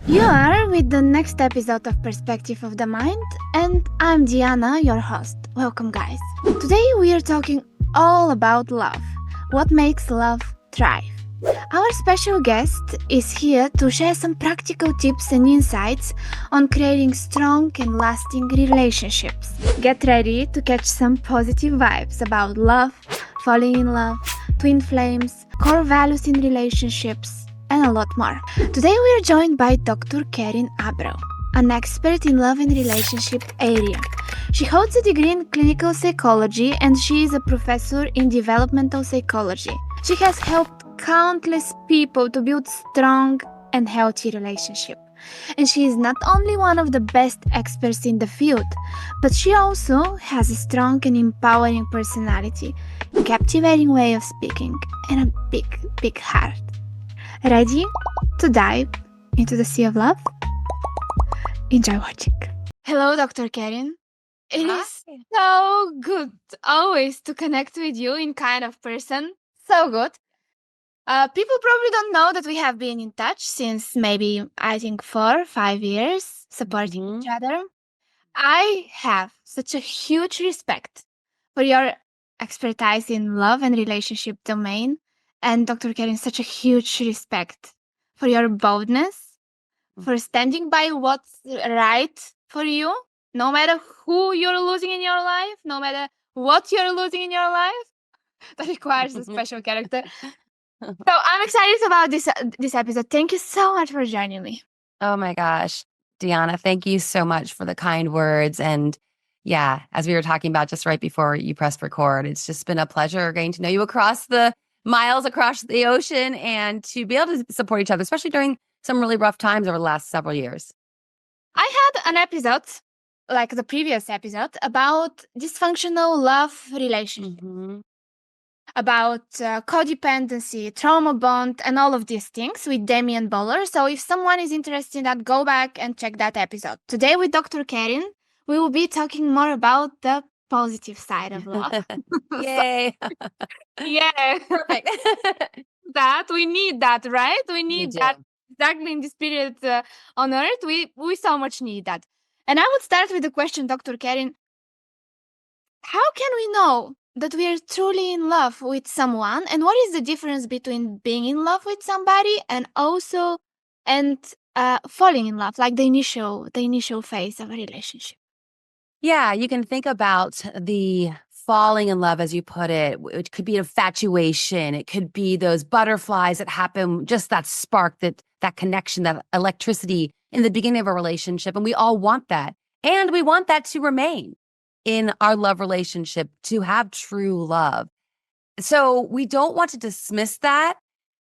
You are with the next episode of Perspective of the Mind, and I'm Diana, your host. Welcome, guys. Today we are talking all about love. What makes love thrive? Our special guest is here to share some practical tips and insights on creating strong and lasting relationships. Get ready to catch some positive vibes about love, falling in love, twin flames, core values in relationships, and a lot more. Today we are joined by Dr. Karin Abrell, an expert in love and relationship area. She holds a degree in clinical psychology and she is a professor in developmental psychology. She has helped countless people to build strong and healthy relationships. And she is not only one of the best experts in the field, but she also has a strong and empowering personality, a captivating way of speaking, and a big heart. Ready to dive into the sea of love? Enjoy watching. Hello, Dr. Karin. It is so good always to connect with you in kind of person. So good. People probably don't know that we have been in touch since maybe, I think, 4 or 5 years, supporting each other. I have such a huge respect for your expertise in love and relationship domain. And Dr. Karin, such a huge respect for your boldness, for standing by what's right for you, no matter who you're losing in your life, no matter what you're losing in your life. That requires a special character. So I'm excited about this episode. Thank you so much for joining me. Oh my gosh, Diana, thank you so much for the kind words. And yeah, as we were talking about just right before you pressed record, it's just been a pleasure getting to know you across the miles, across the ocean, and to be able to support each other, especially during some really rough times over the last several years. I had an episode, like the previous episode, about dysfunctional love relationship, about codependency, trauma bond, and all of these things with Damien Bowler. So if someone is interested in that, go back and check that episode. Today with Dr. Karin, we will be talking more about the positive side of love. Yay. Yeah. Perfect. That we need that, right? We need do. that exactly in this period on earth. We so much need that. And I would start with the question, Dr. Karin. How can we know that we are truly in love with someone, and what is the difference between being in love with somebody and also falling in love, like the initial phase of a relationship? Yeah, you can think about the falling in love, as you put it. It could be infatuation. It could be those butterflies that happen, just that spark, that connection, that electricity in the beginning of a relationship. And we all want that. And we want that to remain in our love relationship, to have true love. So we don't want to dismiss that.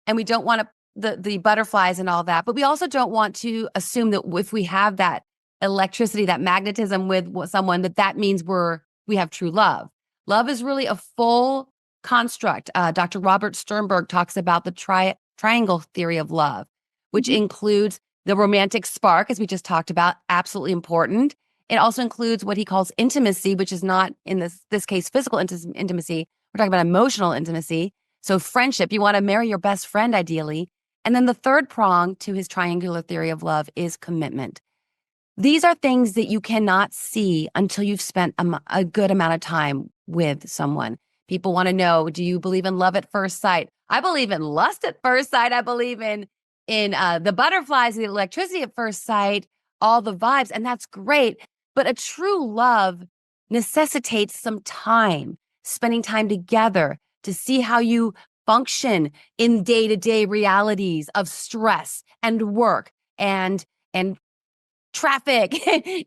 And we don't want the butterflies and all that. But we also don't want to assume that if we have that electricity, that magnetism with someone, that means we have true love. Love is really a full construct. Dr. Robert Sternberg talks about the triangle theory of love, which includes the romantic spark, as we just talked about, absolutely important. It also includes what he calls intimacy, which is not, in this case, physical intimacy. We're talking about emotional intimacy. So friendship, you want to marry your best friend, ideally. And then the third prong to his triangular theory of love is commitment. These are things that you cannot see until you've spent a good amount of time with someone. People want to know, do you believe in love at first sight? I believe in lust at first sight. I believe in the butterflies, the electricity at first sight, all the vibes, and that's great. But a true love necessitates some time, spending time together to see how you function in day-to-day realities of stress and work and traffic.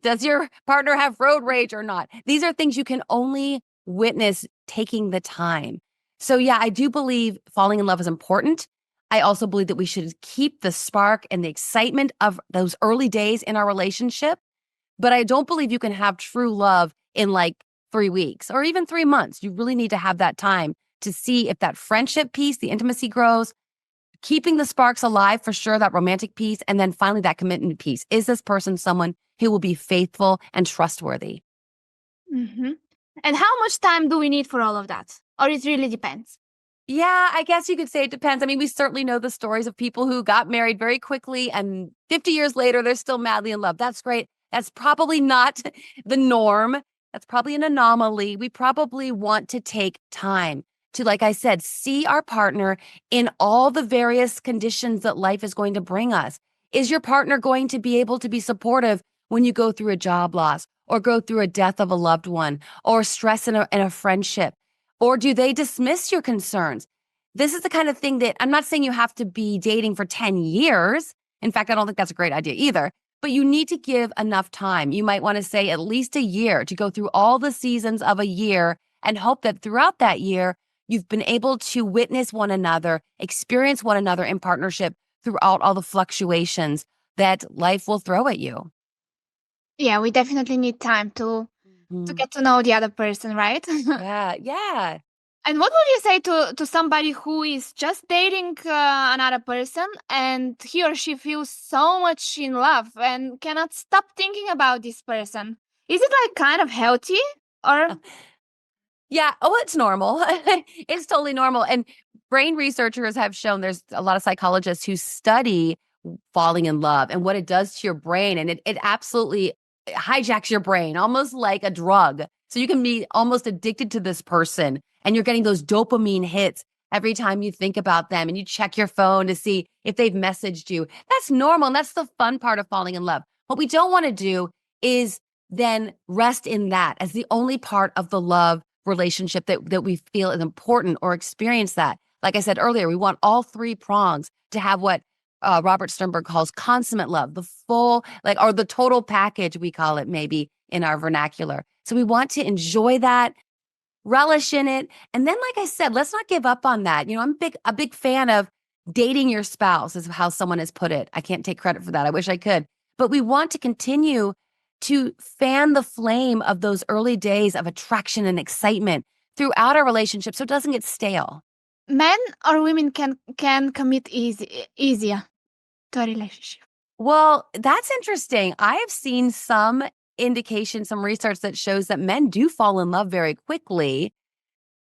Does your partner have road rage or not? These are things you can only witness taking the time. So yeah, I do believe falling in love is important. I also believe that we should keep the spark and the excitement of those early days in our relationship. But I don't believe you can have true love in like 3 weeks or even 3 months. You really need to have that time to see if that friendship piece, the intimacy grows, keeping the sparks alive for sure, that romantic piece, and then finally that commitment piece. Is this person someone who will be faithful and trustworthy? And how much time do we need for all of that? Or it really depends? Yeah, I guess you could say it depends. I mean, we certainly know the stories of people who got married very quickly and 50 years later, they're still madly in love. That's great. That's probably not the norm. That's probably an anomaly. We probably want to take time to, like I said, see our partner in all the various conditions that life is going to bring us. Is your partner going to be able to be supportive when you go through a job loss or go through a death of a loved one or stress in a friendship? Or do they dismiss your concerns? This is the kind of thing that I'm not saying you have to be dating for 10 years. In fact, I don't think that's a great idea either, but you need to give enough time. You might want to say at least a year to go through all the seasons of a year and hope that throughout that year, you've been able to witness one another, experience one another in partnership throughout all the fluctuations that life will throw at you. Yeah, we definitely need time to Mhm. get to know the other person, right? Yeah, yeah. And what would you say to somebody who is just dating another person and he or she feels so much in love and cannot stop thinking about this person? Is it like kind of healthy or Yeah. Oh, it's normal. It's totally normal. And brain researchers have shown there's a lot of psychologists who study falling in love and what it does to your brain. And it absolutely hijacks your brain, almost like a drug. So you can be almost addicted to this person and you're getting those dopamine hits every time you think about them and you check your phone to see if they've messaged you. That's normal. And that's the fun part of falling in love. What we don't want to do is then rest in that as the only part of the love relationship that we feel is important or experience that. Like I said earlier, we want all three prongs to have what Robert Sternberg calls consummate love, the full, like, or the total package, we call it maybe in our vernacular. So we want to enjoy that, relish in it. And then, like I said, let's not give up on that. You know, a big fan of dating your spouse, is how someone has put it. I can't take credit for that. I wish I could. But we want to continue to fan the flame of those early days of attraction and excitement throughout our relationship so it doesn't get stale. men or women can commit easier to a relationship? Well, that's interesting. I have seen some indication, some research that shows that men do fall in love very quickly.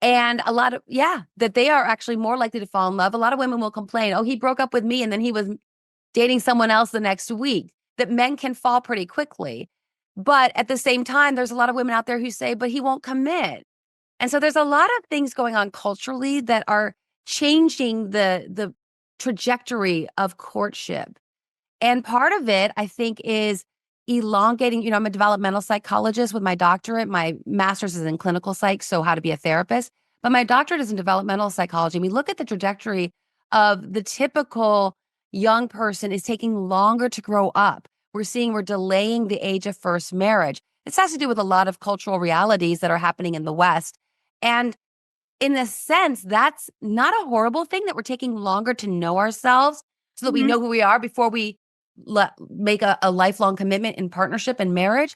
And a lot of, yeah, that they are actually more likely to fall in love. A lot of women will complain, oh, he broke up with me and then he was dating someone else the next week, that men can fall pretty quickly. But at the same time, there's a lot of women out there who say, but he won't commit. And so there's a lot of things going on culturally that are changing the trajectory of courtship. And part of it, I think, is elongating. You know, I'm a developmental psychologist with my doctorate. My master's is in clinical psych, so how to be a therapist. But my doctorate is in developmental psychology. And we look at the trajectory of the typical young person is taking longer to grow up. We're delaying the age of first marriage. This has to do with a lot of cultural realities that are happening in the West. And in a sense, that's not a horrible thing that we're taking longer to know ourselves so that we Mhm. know who we are before we make a lifelong commitment in partnership and marriage.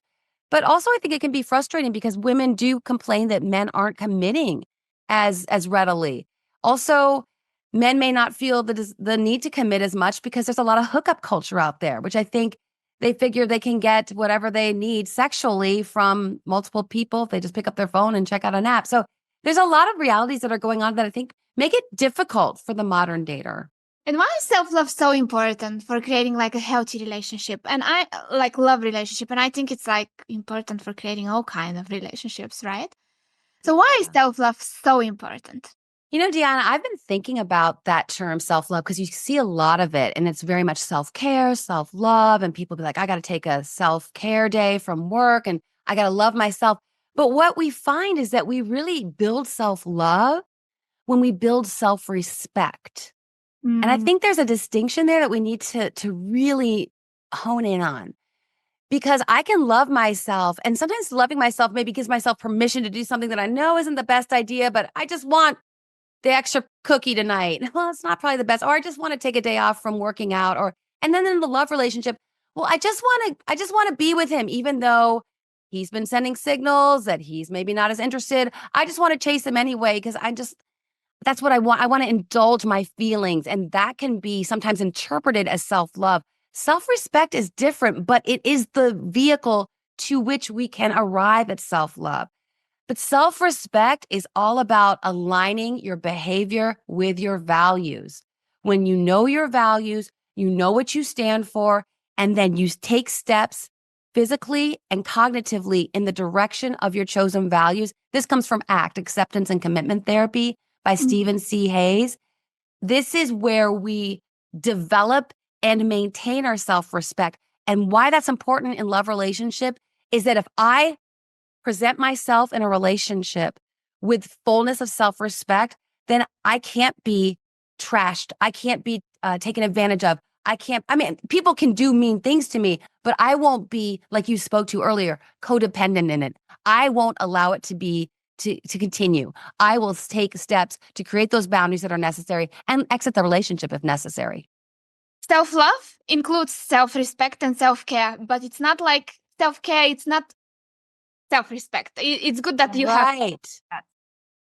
But also, I think it can be frustrating because women do complain that men aren't committing as readily. Also, men may not feel the need to commit as much because there's a lot of hookup culture out there, which I think they figure they can get whatever they need sexually from multiple people if they just pick up their phone and check out an app. So there's a lot of realities that are going on that I think make it difficult for the modern dater. And why is self-love so important for creating like a healthy relationship? And I like love relationship, and I think it's like important for creating all kind of relationships, right? So why is Yeah. self-love so important? You know, Deanna, I've been thinking about that term self love because you see a lot of it and it's very much self care, self love. And people be like, I got to take a self care day from work and I got to love myself. But what we find is that we really build self love when we build self respect. And I Mm, think there's a distinction there that we need to really hone in on because I can love myself. And sometimes loving myself maybe gives myself permission to do something that I know isn't the best idea, but I just want the extra cookie tonight. Well, it's not probably the best. Or I just want to take a day off from working out. Or and then in the love relationship, well, I just want to be with him, even though he's been sending signals that he's maybe not as interested. I just want to chase him anyway because that's what I want. I want to indulge my feelings. And that can be sometimes interpreted as self-love. Self-respect is different, but it is the vehicle to which we can arrive at self-love. But self-respect is all about aligning your behavior with your values. When you know your values, you know what you stand for, and then you take steps physically and cognitively in the direction of your chosen values. This comes from ACT, Acceptance and Commitment Therapy by Stephen C. Hayes. This is where we develop and maintain our self-respect. And why that's important in love relationship is that if I present myself in a relationship with fullness of self-respect, then I can't be trashed. I can't be taken advantage of. People can do mean things to me, but I won't be, like you spoke to earlier, codependent in it. I won't allow it to continue. I will take steps to create those boundaries that are necessary and exit the relationship if necessary. Self-love includes self-respect and self-care, but it's not like self-care, it's not self-respect. It's good that you have that.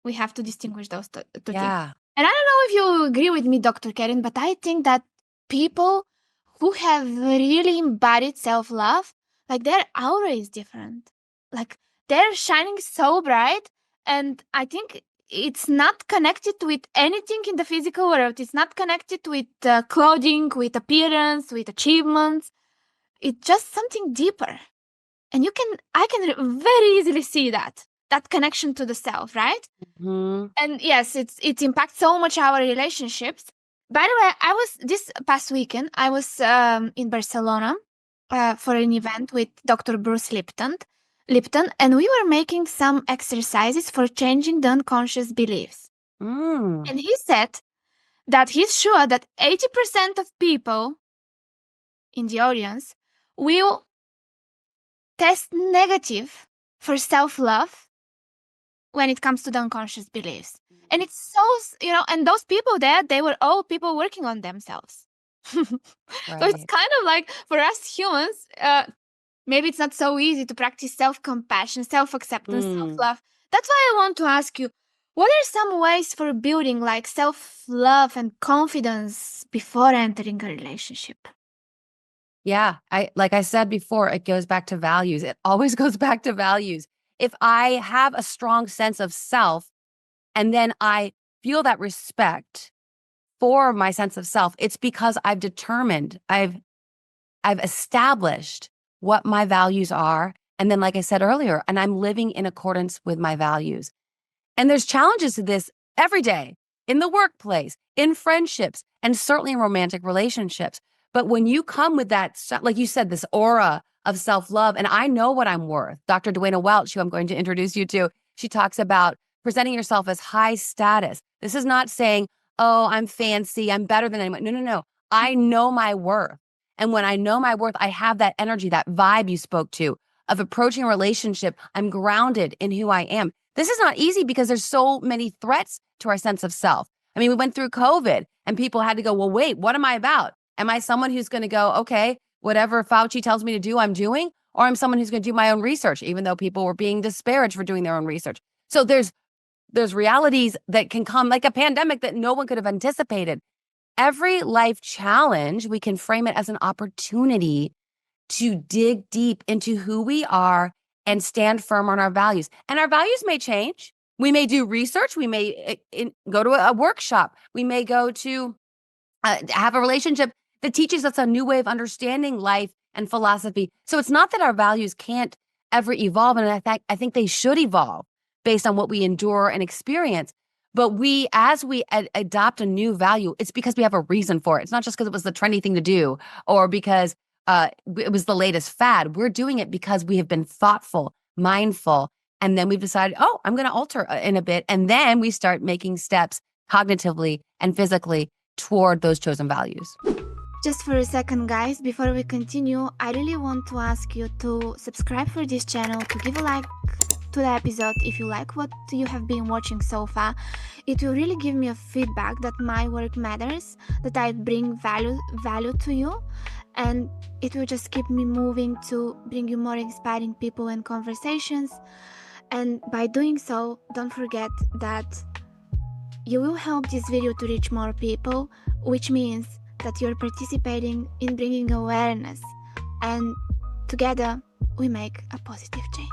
We have to distinguish those two things. Yeah. And I don't know if you agree with me, Dr. Karin, but I think that people who have really embodied self-love, like their aura is different. Like they're shining so bright, and I think it's not connected with anything in the physical world. It's not connected with clothing, with appearance, with achievements. It's just something deeper. And I can very easily see that connection to the self, right? Mm-hmm. And yes, it impacts so much our relationships. By the way, this past weekend, I was in Barcelona for an event with Dr. Bruce Lipton, and we were making some exercises for changing the unconscious beliefs. And he said that he's sure that 80% of people in the audience will test negative for self-love when it comes to the unconscious beliefs. And it's so, and those people there, they were all people working on themselves. Right. So it's kind of like for us humans, maybe it's not so easy to practice self-compassion, self-acceptance, self-love. That's why I want to ask you, what are some ways for building like self-love and confidence before entering a relationship? Yeah, like I said before, it goes back to values. It always goes back to values. If I have a strong sense of self and then I feel that respect for my sense of self, it's because I've determined, I've established what my values are. And then, like I said earlier, and I'm living in accordance with my values. And there's challenges to this every day in the workplace, in friendships, and certainly in romantic relationships. But when you come with that, like you said, this aura of self-love, and I know what I'm worth. Dr. Dwayna Welch, who I'm going to introduce you to, she talks about presenting yourself as high status. This is not saying, oh, I'm fancy, I'm better than anyone. No. I know my worth. And when I know my worth, I have that energy, that vibe you spoke to of approaching a relationship. I'm grounded in who I am. This is not easy because there's so many threats to our sense of self. I mean, we went through COVID and people had to go, well, wait, what am I about? Am I someone who's going to go, okay, whatever Fauci tells me to do, I'm doing? Or I'm someone who's going to do my own research, even though people were being disparaged for doing their own research. So there's realities that can come like a pandemic that no one could have anticipated. Every life challenge, we can frame it as an opportunity to dig deep into who we are and stand firm on our values. And our values may change. We may do research. We may go to a workshop. We may go to have a relationship that teaches us a new way of understanding life and philosophy. So it's not that our values can't ever evolve. And I think they should evolve based on what we endure and experience. But as we adopt a new value, it's because we have a reason for it. It's not just because it was the trendy thing to do or because it was the latest fad. We're doing it because we have been thoughtful, mindful, and then we've decided, oh, I'm going to alter in a bit. And then we start making steps cognitively and physically toward those chosen values. Just for a second, guys, before we continue, I really want to ask you to subscribe for this channel, to give a like to the episode if you like what you have been watching so far. It will really give me a feedback that my work matters, that I bring value to you, and it will just keep me moving to bring you more inspiring people and conversations. And by doing so, don't forget that you will help this video to reach more people, which means that you're participating in bringing awareness, and together we make a positive change.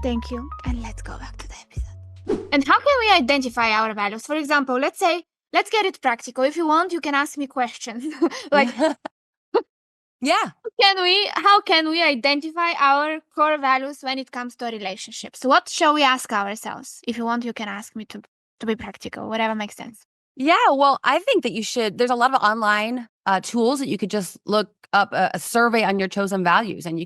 Thank you. And let's go back to the episode. And how can we identify our values? For example, let's get it practical. If you want, you can ask me questions. Like, yeah. how can we identify our core values when it comes to relationships? What shall we ask ourselves? If you want, you can ask me to be practical, whatever makes sense. Yeah, well, I think that you should. There's a lot of online tools that you could just look up a survey on your chosen values, and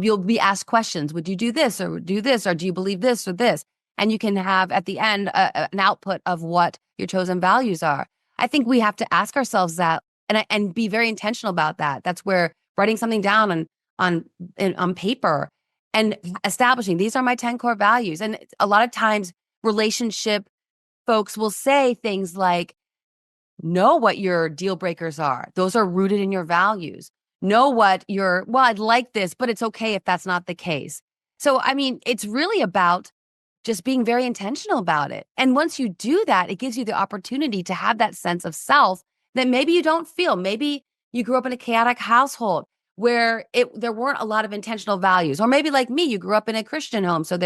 you'll be asked questions. Would you do this or do this, or do you believe this or this? And you can have at the end an output of what your chosen values are. I think we have to ask ourselves that and be very intentional about that. That's where writing something down on paper and establishing these are my 10 core values. And a lot of times relationship folks will say things like, know what your deal breakers are. Those are rooted in your values. Know what well, I'd like this, but it's okay if that's not the case. So, I mean, it's really about just being very intentional about it. And once you do that, it gives you the opportunity to have that sense of self that maybe you don't feel. Maybe you grew up in a chaotic household where there weren't a lot of intentional values. Or maybe like me, you grew up in a Christian home. So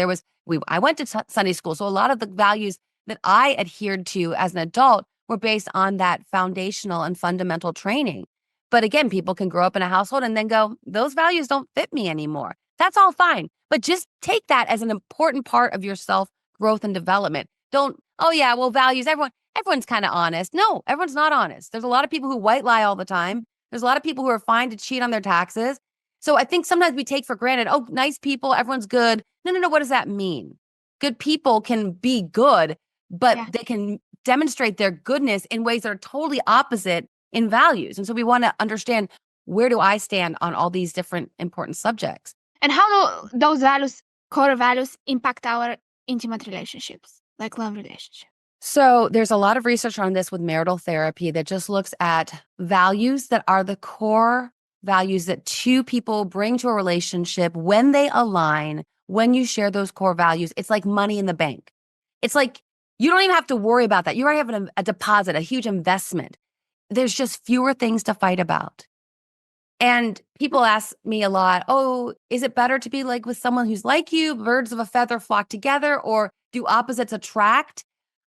I went to Sunday school. So a lot of the values that I adhered to as an adult were based on that foundational and fundamental training. But again, people can grow up in a household and then go, those values don't fit me anymore. That's all fine. But just take that as an important part of your self growth and development. Don't, oh yeah, well, values, everyone's kind of honest. No, everyone's not honest. There's a lot of people who white lie all the time. There's a lot of people who are fine to cheat on their taxes. So I think sometimes we take for granted, oh, nice people, everyone's good. No. What does that mean? Good people can be good, but they can demonstrate their goodness in ways that are totally opposite in values. And so we want to understand, where do I stand on all these different important subjects? And how do those values, core values, impact our intimate relationships, like love relationships? So there's a lot of research on this with marital therapy that just looks at values that are the core values that two people bring to a relationship when they align, when you share those core values. It's like money in the bank. It's like you don't even have to worry about that. You already have a deposit, a huge investment. There's just fewer things to fight about. And people ask me a lot, oh, is it better to be like with someone who's like you, birds of a feather flock together, or do opposites attract?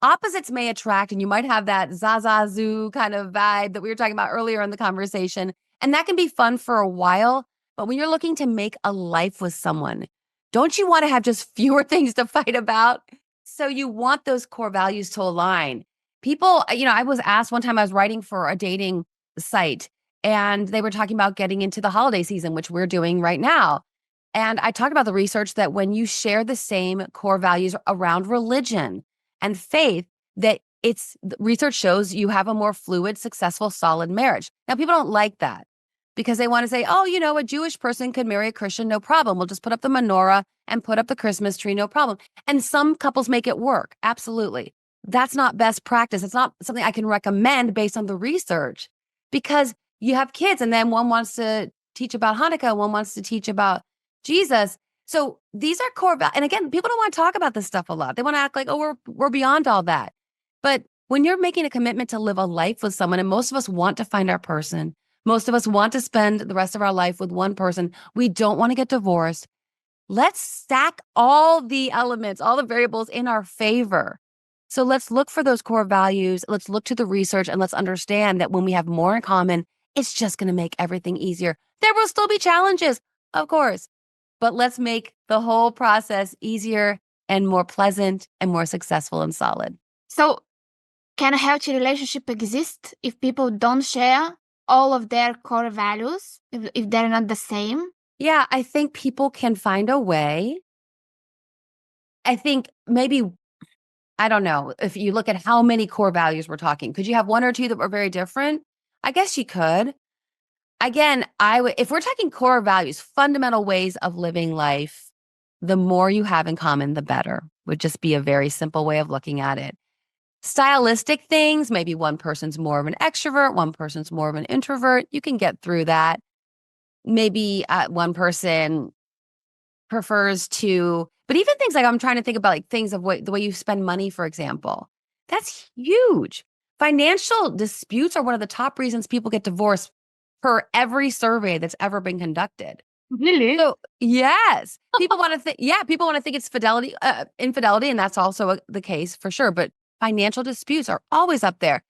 Opposites may attract, and you might have that Zaza Zoo kind of vibe that we were talking about earlier in the conversation. And that can be fun for a while. But when you're looking to make a life with someone, don't you want to have just fewer things to fight about? So you want those core values to align. People, I was asked one time, I was writing for a dating site, and they were talking about getting into the holiday season, which we're doing right now. And I talked about the research that when you share the same core values around religion and faith, that research shows you have a more fluid, successful, solid marriage. Now, people don't like that because they want to say, oh, a Jewish person could marry a Christian, no problem. We'll just put up the menorah and put up the Christmas tree, no problem. And some couples make it work. Absolutely. That's not best practice. It's not something I can recommend based on the research, because you have kids and then one wants to teach about Hanukkah, one wants to teach about Jesus. So these are core values. And again, people don't want to talk about this stuff a lot. They want to act like, oh, we're beyond all that. But when you're making a commitment to live a life with someone, and most of us want to find our person, most of us want to spend the rest of our life with one person, we don't want to get divorced. Let's stack all the elements, all the variables in our favor. So let's look for those core values. Let's look to the research, and let's understand that when we have more in common, it's just going to make everything easier. There will still be challenges, of course, but let's make the whole process easier and more pleasant and more successful and solid. So can a healthy relationship exist if people don't share all of their core values, if they're not the same? Yeah, I think people can find a way. I think maybe, I don't know, if you look at how many core values we're talking, could you have one or two that were very different? I guess you could. Again, if we're talking core values, fundamental ways of living life, the more you have in common, the better, would just be a very simple way of looking at it. Stylistic things, maybe one person's more of an extrovert, one person's more of an introvert. You can get through that. Maybe one person prefers to, but even things like, I'm trying to think about like things of the way you spend money, for example. That's huge. Financial disputes are one of the top reasons people get divorced per every survey that's ever been conducted. Really? So yes, people want to think. Yeah, people want to think it's infidelity, and that's also the case for sure. But financial disputes are always up there.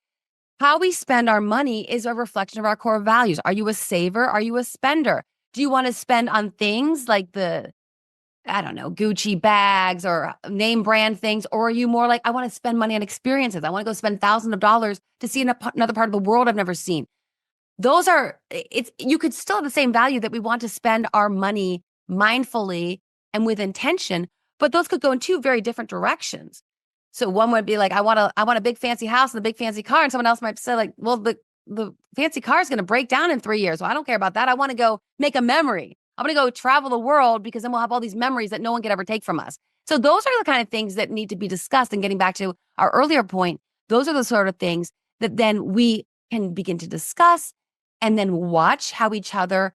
How we spend our money is a reflection of our core values. Are you a saver? Are you a spender? Do you want to spend on things like I don't know, Gucci bags or name brand things? Or are you more like, I want to spend money on experiences? I want to go spend thousands of dollars to see another part of the world I've never seen. You could still have the same value that we want to spend our money mindfully and with intention, but those could go in two very different directions. So one would be like, I want a big fancy house and a big fancy car. And someone else might say like, well, the fancy car is going to break down in 3 years. Well, I don't care about that. I want to go make a memory. I'm going to go travel the world because then we'll have all these memories that no one could ever take from us. So those are the kind of things that need to be discussed. And getting back to our earlier point, those are the sort of things that then we can begin to discuss and then watch how each other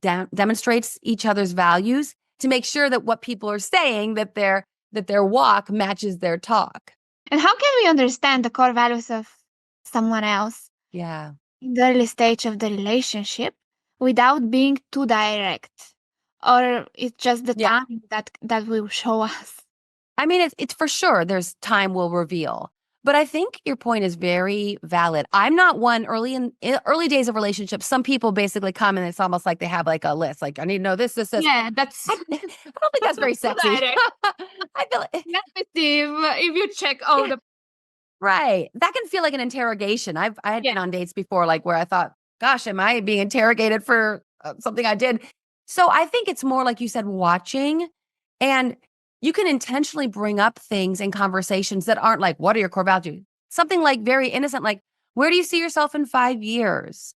demonstrates each other's values to make sure that what people are saying, that their walk matches their talk. And how can we understand the core values of someone else Yeah. in the early stage of the relationship without being too direct? Or it's just the Yeah. time that will show us? I mean, it's for sure there's time will reveal. But I think your point is very valid. I'm not one in early days of relationships. Some people basically come and it's almost like they have like a list. Like I need to know this, this, this. Yeah, that's. I don't think that's very sexy. I feel like, Let me see if you check all the. right. That can feel like an interrogation. I had Yeah. been on dates before, like where I thought, gosh, am I being interrogated for something I did? So I think it's more like you said, watching, and you can intentionally bring up things in conversations that aren't like, what are your core values? Something like very innocent, like, where do you see yourself in 5 years?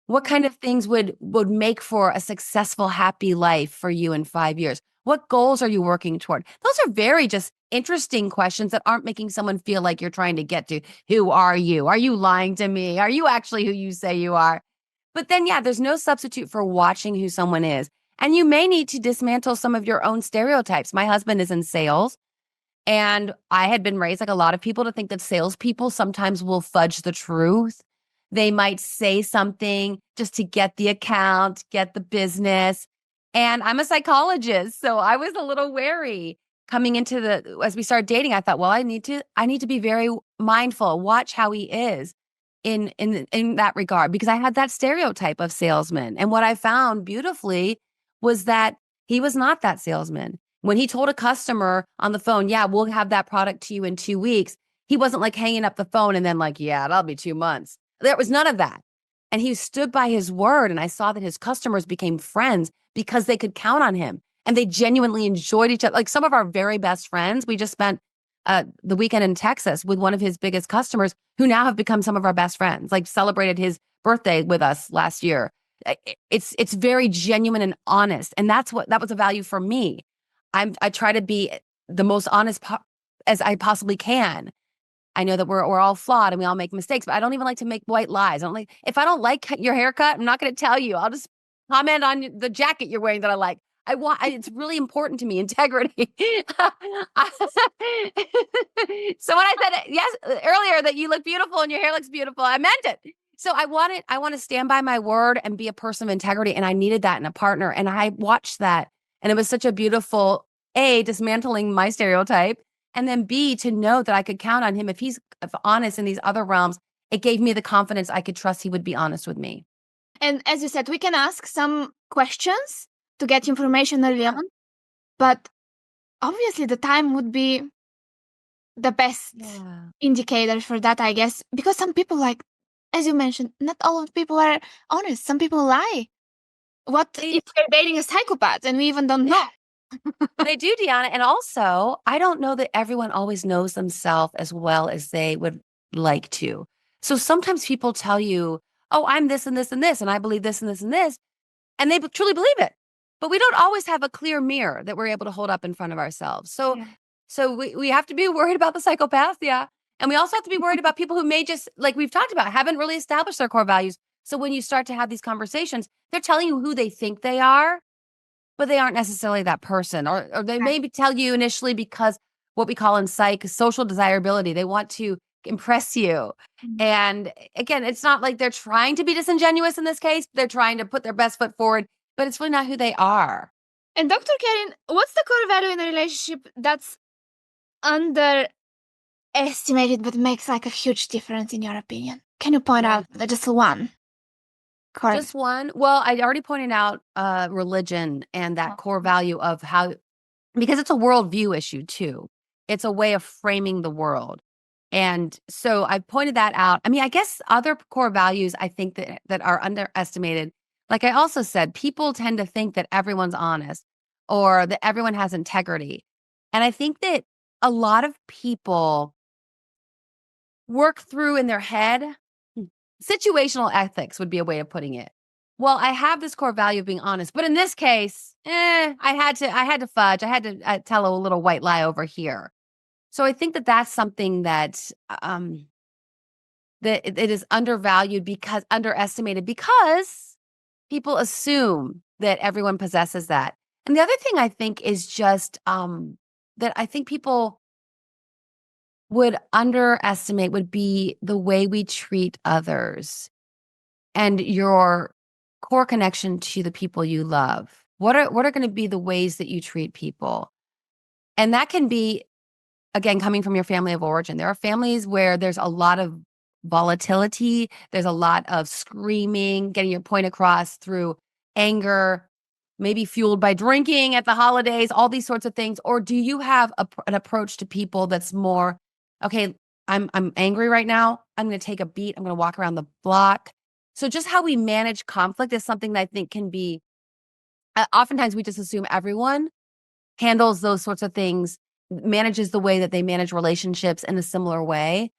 What kind of things would make for a successful, happy life for you in 5 years? What goals are you working toward? Those are very just interesting questions that aren't making someone feel like you're trying to get to, who are you? Are you lying to me? Are you actually who you say you are? But then, yeah, there's no substitute for watching who someone is. And you may need to dismantle some of your own stereotypes. My husband is in sales. And I had been raised like a lot of people to think that salespeople sometimes will fudge the truth. They might say something just to get the account, get the business. And I'm a psychologist, so I was a little wary coming into as we started dating. I thought, well, I need to be very mindful, watch how he is in that regard, because I had that stereotype of salesman. And what I found beautifully was that he was not that salesman. When he told a customer on the phone, yeah, we'll have that product to you in 2 weeks, he wasn't like hanging up the phone and then like, yeah, that'll be 2 months. There was none of that. And he stood by his word. And I saw that his customers became friends because they could count on him and they genuinely enjoyed each other. Like some of our very best friends, we just spent the weekend in Texas with one of his biggest customers who now have become some of our best friends, like celebrated his birthday with us last year. It's very genuine and honest. And that was a value for me. I try to be the most honest as I possibly can. I know that we're all flawed and we all make mistakes, but I don't even like to make white lies. If I don't like your haircut, I'm not going to tell you. I'll just comment on the jacket you're wearing that I like. It's really important to me, integrity. So when I said yes earlier that you look beautiful and your hair looks beautiful, I meant it. So I want to stand by my word and be a person of integrity. And I needed that in a partner. And I watched that. And it was such a beautiful, A, dismantling my stereotype. And then B, to know that I could count on him. If he's honest in these other realms, it gave me the confidence I could trust he would be honest with me. And as you said, we can ask some questions to get information early on. But obviously the time would be the best indicator for that, I guess. Because some people, like, as you mentioned, not all of people are honest. Some people lie. What if they're dating a psychopath and we even don't know? They do, Deanna. And also, I don't know that everyone always knows themselves as well as they would like to. So sometimes people tell you, oh, I'm this and this and this, and I believe this and this and this. And they truly believe it. But we don't always have a clear mirror that we're able to hold up in front of ourselves. So we have to be worried about the psychopaths, yeah. And we also have to be worried about people who may just, like we've talked about, haven't really established their core values. So when you start to have these conversations, they're telling you who they think they are, but they aren't necessarily that person. Or they maybe tell you initially because what we call in psych, social desirability. They want to impress you. Mm-hmm. And again, it's not like they're trying to be disingenuous in this case. They're trying to put their best foot forward but it's really not who they are. And Dr. Karin, what's the core value in a relationship that's underestimated but makes like a huge difference in your opinion? Can you point out just one? Correct. Just one? Well, I already pointed out religion and that core value of how, because it's a worldview issue too. It's a way of framing the world. And so I pointed that out. I mean, I guess other core values I think that are underestimated. Like I also said, people tend to think that everyone's honest or that everyone has integrity. And I think that a lot of people work through in their head. Situational ethics would be a way of putting it. Well, I have this core value of being honest, but in this case, I had to fudge. I had to tell a little white lie over here. So I think that that's something that that it is underestimated because people assume that everyone possesses that. And the other thing I think is just that I think people would underestimate would be the way we treat others and your core connection to the people you love. What are going to be the ways that you treat people? And that can be, again, coming from your family of origin. There are families where there's a lot of volatility, there's a lot of screaming, getting your point across through anger, maybe fueled by drinking at the holidays, all these sorts of things. Or do you have an approach to people that's more, okay, I'm angry right now. I'm going to take a beat. I'm going to walk around the block. So just how we manage conflict is something that I think can be, oftentimes we just assume everyone handles those sorts of things, manages the way that they manage relationships in a similar way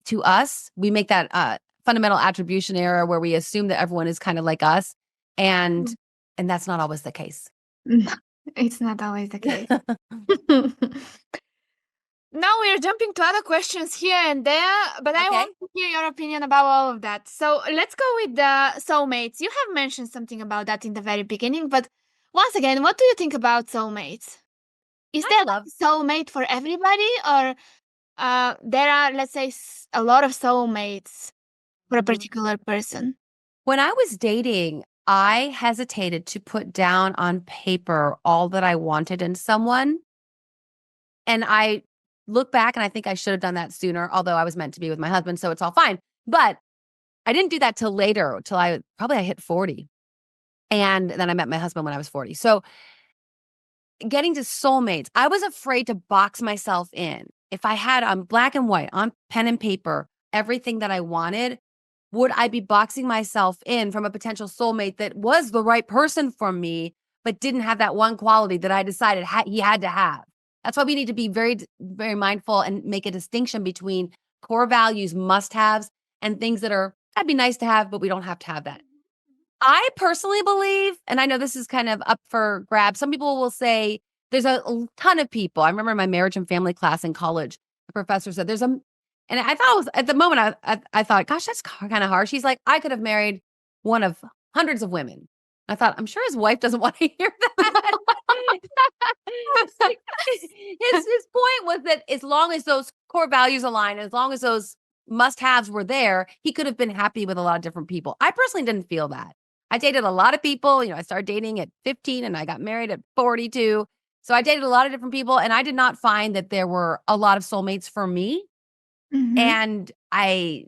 to us. We make that fundamental attribution error where we assume that everyone is kind of like us. And that's not always the case. No, it's not always the case. Now we're jumping to other questions here and there, but I want to hear your opinion about all of that. So let's go with the soulmates. You have mentioned something about that in the very beginning, but once again, what do you think about soulmates? Is there a soulmate for everybody, or there are, let's say, a lot of soulmates for a particular person? When I was dating, I hesitated to put down on paper all that I wanted in someone. And I look back and I think I should have done that sooner, although I was meant to be with my husband, so it's all fine. But I didn't do that till later, till I hit 40. And then I met my husband when I was 40. So getting to soulmates, I was afraid to box myself in. If I had on black and white, on pen and paper, everything that I wanted, would I be boxing myself in from a potential soulmate that was the right person for me, but didn't have that one quality that I decided he had to have? That's why we need to be very, very mindful and make a distinction between core values, must-haves, and things that'd be nice to have, but we don't have to have that. I personally believe, and I know this is kind of up for grabs, some people will say there's a ton of people. I remember in my marriage and family class in college, the professor said and I thought it was, at the moment, I thought, gosh, that's kind of harsh. He's like, I could have married one of hundreds of women. I thought, I'm sure his wife doesn't want to hear that. his point was that as long as those core values align, as long as those must-haves were there, he could have been happy with a lot of different people. I personally didn't feel that. I dated a lot of people. I started dating at 15 and I got married at 42. So I dated a lot of different people, and I did not find that there were a lot of soulmates for me. Mm-hmm. And I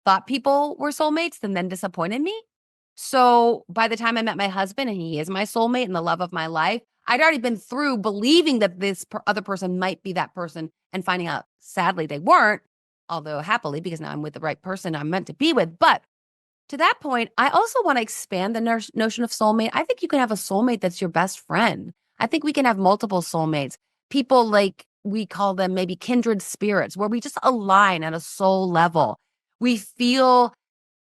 thought people were soulmates and then disappointed me. So by the time I met my husband, and he is my soulmate and the love of my life, I'd already been through believing that this other person might be that person and finding out, sadly, they weren't, although happily, because now I'm with the right person I'm meant to be with. But to that point, I also want to expand the notion of soulmate. I think you can have a soulmate that's your best friend. I think we can have multiple soulmates. People like, we call them maybe kindred spirits, where we just align at a soul level. We feel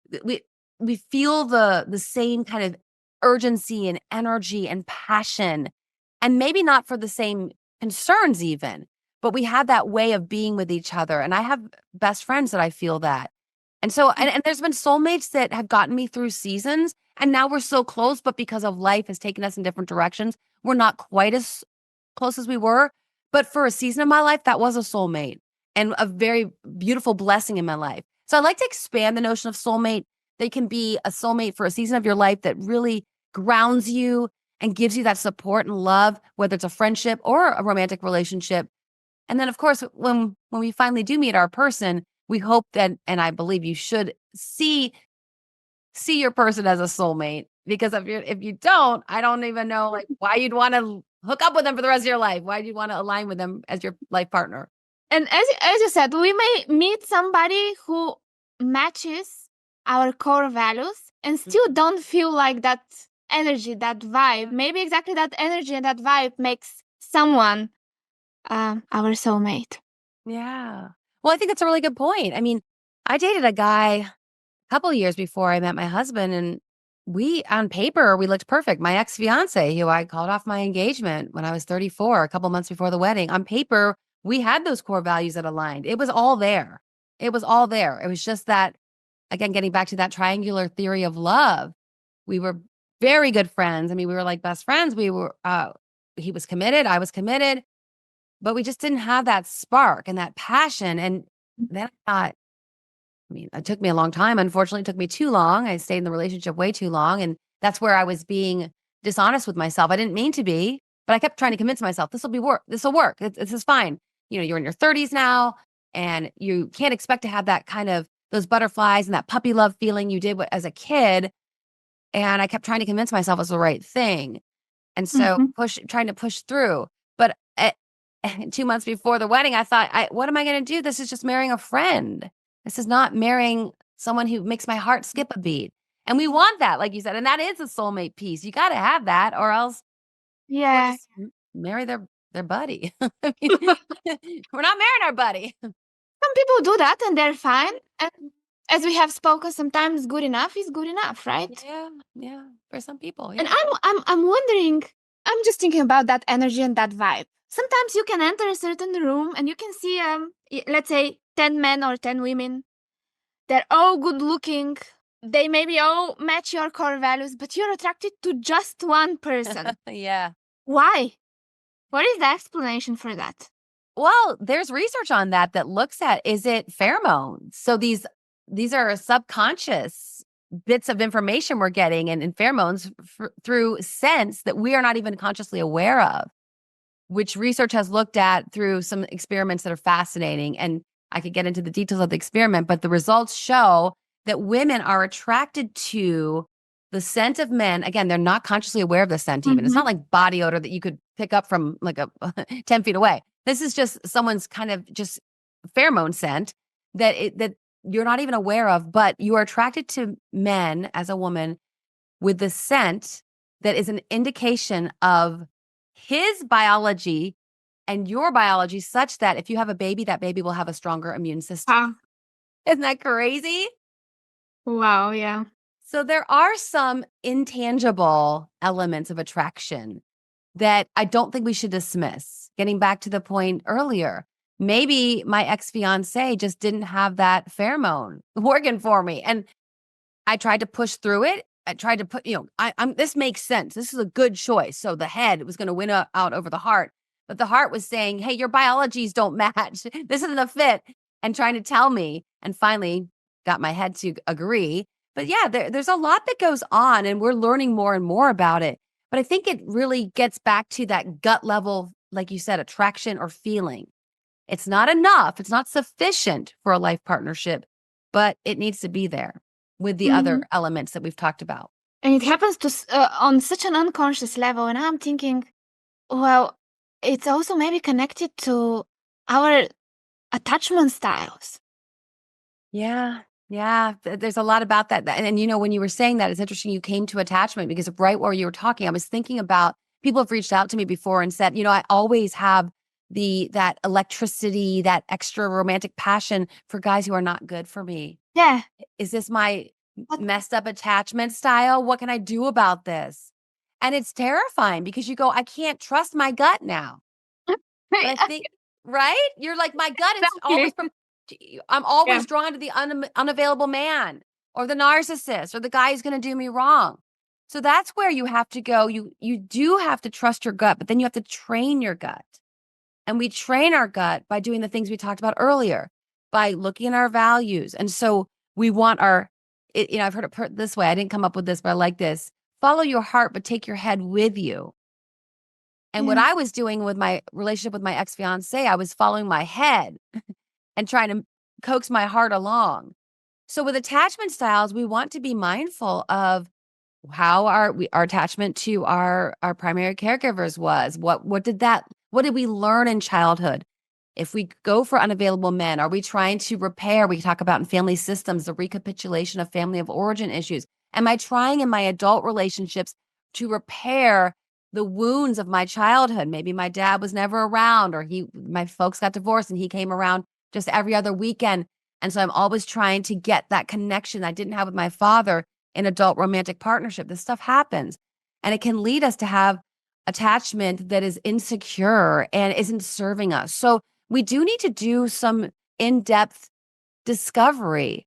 the same kind of urgency and energy and passion, and maybe not for the same concerns even, but we have that way of being with each other. And I have best friends that I feel that. And so, and there's been soulmates that have gotten me through seasons, and now we're so close, but because of life has taken us in different directions, we're not quite as close as we were. But for a season of my life, that was a soulmate and a very beautiful blessing in my life. So I like to expand the notion of soulmate. They can be a soulmate for a season of your life that really grounds you and gives you that support and love, whether it's a friendship or a romantic relationship. And then, of course, when we finally do meet our person, we hope that, and I believe you should see your person as a soulmate, because if you don't, I don't even know like why you'd want to hook up with them for the rest of your life. Why do you want to align with them as your life partner? And as you said, we may meet somebody who matches our core values and still don't feel like that energy, that vibe. Maybe exactly that energy and that vibe makes someone our soulmate. Yeah. Well, I think that's a really good point. I mean, I dated a guy a couple of years before I met my husband, and on paper, we looked perfect. My ex-fiance, who I called off my engagement when I was 34, a couple months before the wedding. On paper, we had those core values that aligned. It was all there. It was all there. It was just that, again, getting back to that triangular theory of love. We were very good friends. I mean, we were like best friends. He was committed. I was committed. But we just didn't have that spark and that passion. And then I thought, I mean, it took me a long time. Unfortunately, it took me too long. I stayed in the relationship way too long. And that's where I was being dishonest with myself. I didn't mean to be, but I kept trying to convince myself this will be work. This will work. This is fine. You're in your 30s now, and you can't expect to have that kind of those butterflies and that puppy love feeling you did as a kid. And I kept trying to convince myself it was the right thing. And so trying to push through. But 2 months before the wedding, I thought, what am I going to do? This is just marrying a friend. This is not marrying someone who makes my heart skip a beat. And we want that, like you said, and that is a soulmate piece. You got to have that, or else Yeah. just marry their buddy. I mean, we're not marrying our buddy. Some people do that and they're fine. And as we have spoken, sometimes good enough is good enough, right? Yeah. For some people, And yeah. I'm wondering, I'm just thinking about that energy and that vibe. Sometimes you can enter a certain room and you can see let's say 10 men or 10 women. They're all good looking. They maybe all match your core values, but you're attracted to just one person. Yeah. Why? What is the explanation for that? Well, there's research on that looks at, is it pheromones? So these are subconscious bits of information we're getting, and pheromones through sense that we are not even consciously aware of, which research has looked at through some experiments that are fascinating. And I could get into the details of the experiment, but the results show that women are attracted to the scent of men. Again, they're not consciously aware of the scent even. It's not like body odor that you could pick up from like 10 feet away. This is just someone's kind of just pheromone scent that you're not even aware of, but you are attracted to men as a woman with the scent that is an indication of his biology and your biology, such that if you have a baby, that baby will have a stronger immune system. Isn't that crazy? Wow, yeah. So there are some intangible elements of attraction that I don't think we should dismiss. Getting back to the point earlier, maybe my ex-fiance just didn't have that pheromone working for me. And I tried to push through it. I tried to put, this makes sense. This is a good choice. So the head was going to win out over the heart. But the heart was saying, hey, your biologies don't match. This isn't a fit. And trying to tell me, and finally got my head to agree. But yeah, there's a lot that goes on, and we're learning more and more about it. But I think it really gets back to that gut level, like you said, attraction or feeling. It's not enough. It's not sufficient for a life partnership, but it needs to be there with the other elements that we've talked about. And it happens on such an unconscious level. And I'm thinking, well, it's also maybe connected to our attachment styles. Yeah. There's a lot about that. And when you were saying that, it's interesting you came to attachment, because right where you were talking, I was thinking about people have reached out to me before and said, I always have that electricity, that extra romantic passion for guys who are not good for me. Yeah. Is this my messed up attachment style? What can I do about this? And it's terrifying, because you go, I can't trust my gut now. But I think, right? You're like, my gut is always, I'm always drawn to the unavailable man or the narcissist or the guy who's going to do me wrong. So that's where you have to go. You do have to trust your gut, but then you have to train your gut. And we train our gut by doing the things we talked about earlier, by looking at our values. And so we want I've heard it put this way. I didn't come up with this, but I like this. follow your heart, but take your head with you. And what Yeah. I was doing with my relationship with my ex-fiance, I was following my head and trying to coax my heart along. So with attachment styles, we want to be mindful of how our attachment to our primary caregivers was. What did we learn in childhood? If we go for unavailable men, are we trying to repair? We talk about in family systems, the recapitulation of family of origin issues. Am I trying in my adult relationships to repair the wounds of my childhood? Maybe my dad was never around, or my folks got divorced and he came around just every other weekend. And so I'm always trying to get that connection I didn't have with my father in adult romantic partnership. This stuff happens. And it can lead us to have attachment that is insecure and isn't serving us. So we do need to do some in-depth discovery.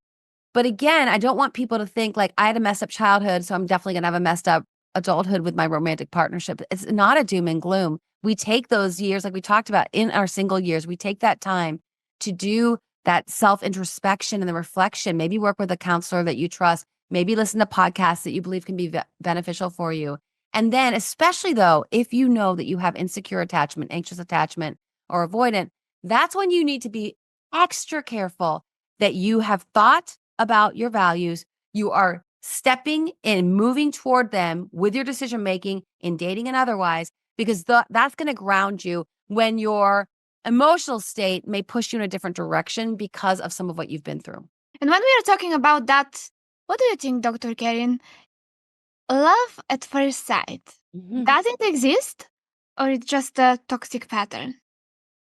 But again, I don't want people to think like I had a messed up childhood, so I'm definitely going to have a messed up adulthood with my romantic partnership. It's not a doom and gloom. We take those years, like we talked about in our single years, we take that time to do that self-introspection and the reflection. Maybe work with a counselor that you trust. Maybe listen to podcasts that you believe can be beneficial for you. And then, especially though, if you know that you have insecure attachment, anxious attachment, or avoidant, that's when you need to be extra careful that you have thought about your values. You are stepping and moving toward them with your decision making in dating and otherwise, because that's going to ground you when your emotional state may push you in a different direction because of some of what you've been through. And when we are talking about that, what do you think, Dr. Karin? Love at first sight, does it exist, or it's just a toxic pattern?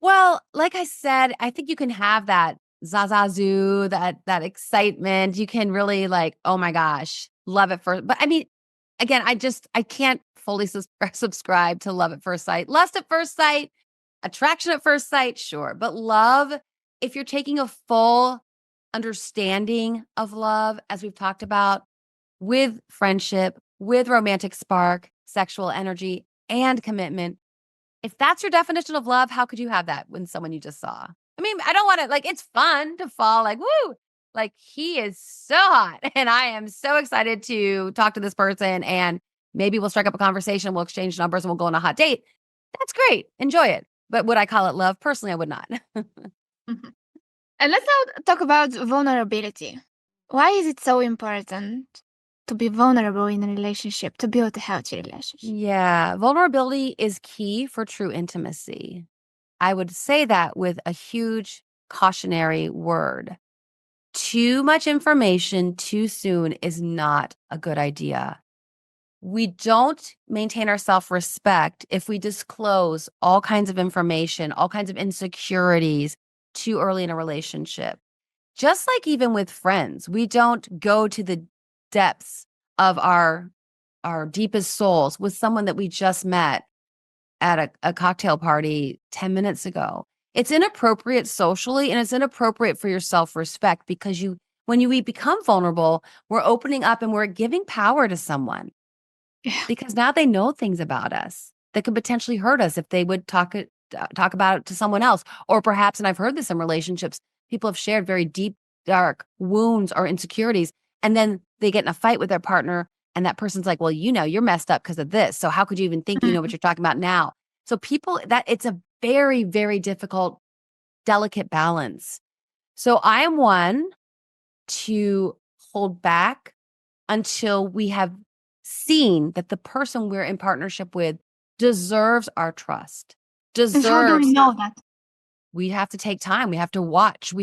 Well, like I said, I think you can have that zazazoo, that excitement. You can really like, oh my gosh, love at first. But I mean, again, I can't fully subscribe to love at first sight. Lust at first sight, attraction at first sight, sure. But love, if you're taking a full understanding of love, as we've talked about, with friendship, with romantic spark, sexual energy, and commitment, if that's your definition of love, how could you have that when someone you just saw? I mean, I don't want to like, it's fun to fall like, woo, like he is so hot. And I am so excited to talk to this person. And maybe we'll strike up a conversation. We'll exchange numbers and we'll go on a hot date. That's great. Enjoy it. But would I call it love? Personally, I would not. Mhm. And let's now talk about vulnerability. Why is it so important to be vulnerable in a relationship, to build a healthy relationship? Yeah. Vulnerability is key for true intimacy. I would say that with a huge cautionary word. Too much information too soon is not a good idea. We don't maintain our self-respect if we disclose all kinds of information, all kinds of insecurities too early in a relationship. Just like even with friends, we don't go to the depths of our deepest souls with someone that we just met at a cocktail party 10 minutes ago. It's inappropriate socially, and it's inappropriate for your self-respect because when we become vulnerable, we're opening up and we're giving power to someone Yeah. because now they know things about us that could potentially hurt us if they would talk about it to someone else. Or perhaps, and I've heard this in relationships, people have shared very deep, dark wounds or insecurities, and then they get in a fight with their partner, and that person's like, well, you're messed up because of this. So how could you even think you know what Mhm. you're talking about now? So it's a very, very difficult, delicate balance. So I am one to hold back until we have seen that the person we're in partnership with deserves our trust, And how do we deserves. know that? We have to take time. We have to watch.